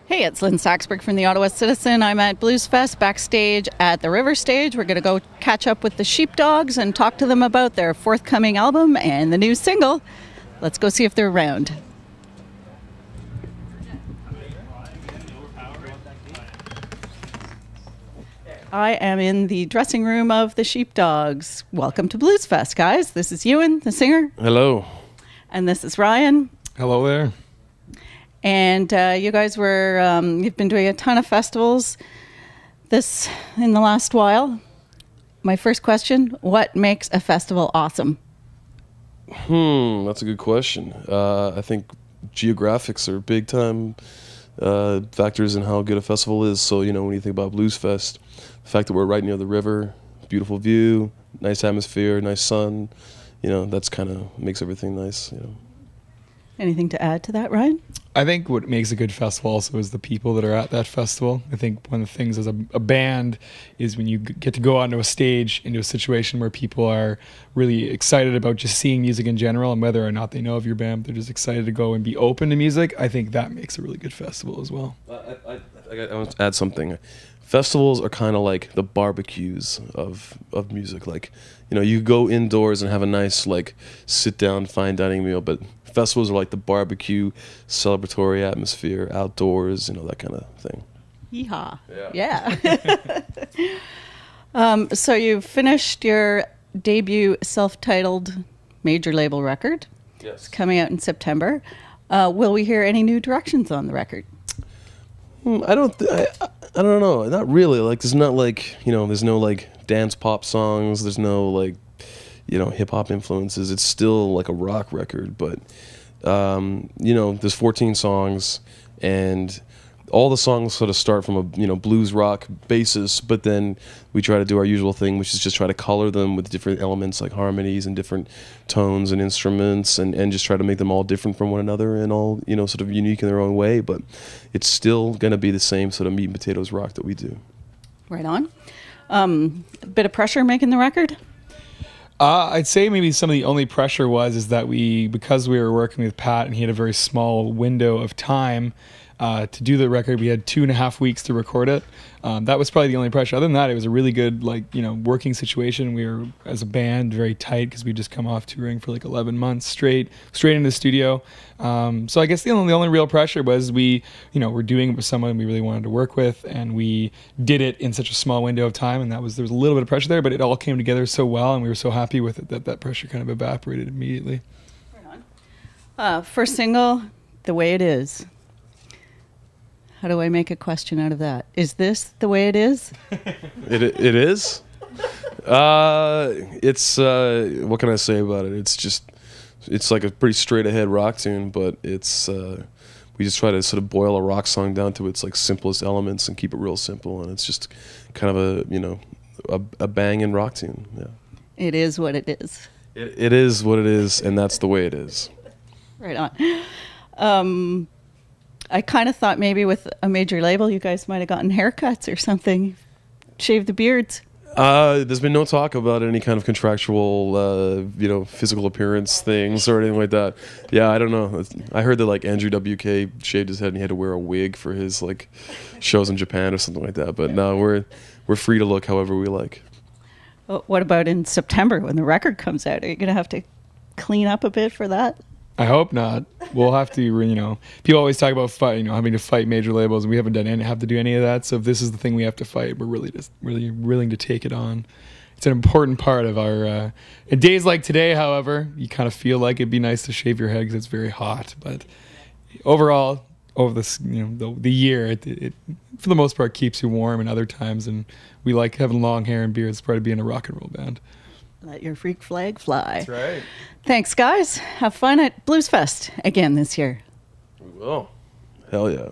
Hey, it's Lynn Saxberg from the Ottawa Citizen. I'm at Blues Fest backstage at the River Stage. We're going to go catch up with the Sheepdogs and talk to them about their forthcoming album and the new single. Let's go see if they're around. I am in the dressing room of the Sheepdogs. Welcome to Blues Fest, guys. This is Ewan, the singer. Hello. And this is Ryan. Hello there. And you guys you've been doing a ton of festivals in the last while. My first question, what makes a festival awesome? That's a good question. I think geographics are big time factors in how good a festival is. So, when you think about Blues Fest, the fact that we're right near the river, beautiful view, nice atmosphere, nice sun, that's kind of makes everything nice. Anything to add to that, Ryan? I think what makes a good festival also is the people that are at that festival. I think one of the things as a band is when you get to go onto a stage into a situation where people are really excited about just seeing music in general, and whether or not they know of your band, they're just excited to go and be open to music. I think that makes a really good festival as well. I want to add something. Festivals are kind of like the barbecues of music. Like, you go indoors and have a nice, sit down, fine dining meal, but festivals are like the barbecue, celebratory atmosphere, outdoors, that kind of thing. Yeehaw. Yeah. So you finished your debut self-titled major label record. Yes. It's coming out in September. Will we hear any new directions on the record? I don't know. Not really. There's not there's no dance pop songs. There's no hip hop influences. It's still like a rock record, but there's 14 songs, and all the songs sort of start from a blues rock basis, but then we try to do our usual thing, which is just try to color them with different elements like harmonies and different tones and instruments, and just try to make them all different from one another and all sort of unique in their own way, but it's still going to be the same sort of meat and potatoes rock that we do. Right on. A bit of pressure making the record? I'd say maybe some of the only pressure is that because we were working with Pat and he had a very small window of time to do the record, we had 2.5 weeks to record it. That was probably the only pressure. Other than that, it was a really good working situation. We were, as a band, very tight because we'd just come off touring for 11 months straight into the studio. So I guess the only real pressure was we were doing it with someone we really wanted to work with, and we did it in such a small window of time, and there was a little bit of pressure there, but it all came together so well, and we were so happy with it that pressure kind of evaporated immediately. Right on. First single, The Way It Is. How do I make a question out of that? Is this the way it is? It is. It's what can I say about it? It's like a pretty straight ahead rock tune, but it's we just try to sort of boil a rock song down to its simplest elements and keep it real simple, and it's just kind of a banging rock tune. Yeah. It is what it is. It is what it is, and that's the way it is. Right on. I kind of thought maybe with a major label you guys might have gotten haircuts or something, shaved the beards. There's been no talk about any kind of contractual, physical appearance things or anything like that. Yeah, I don't know. I heard that Andrew WK shaved his head and he had to wear a wig for his shows in Japan or something like that. But no, we're free to look however we like. Well, what about in September when the record comes out? Are you going to have to clean up a bit for that? I hope not. We'll have to, people always talk about having to fight major labels, and we haven't have to do any of that. So if this is the thing we have to fight, we're really willing to take it on. It's an important part of our, in days like today, however, you kind of feel like it'd be nice to shave your head because it's very hot. But overall, over this, the year, it for the most part keeps you warm, and other times, and we like having long hair and beards. It's part of being a rock and roll band. Let your freak flag fly. That's right. Thanks, guys. Have fun at Blues Fest again this year. We will. Hell yeah.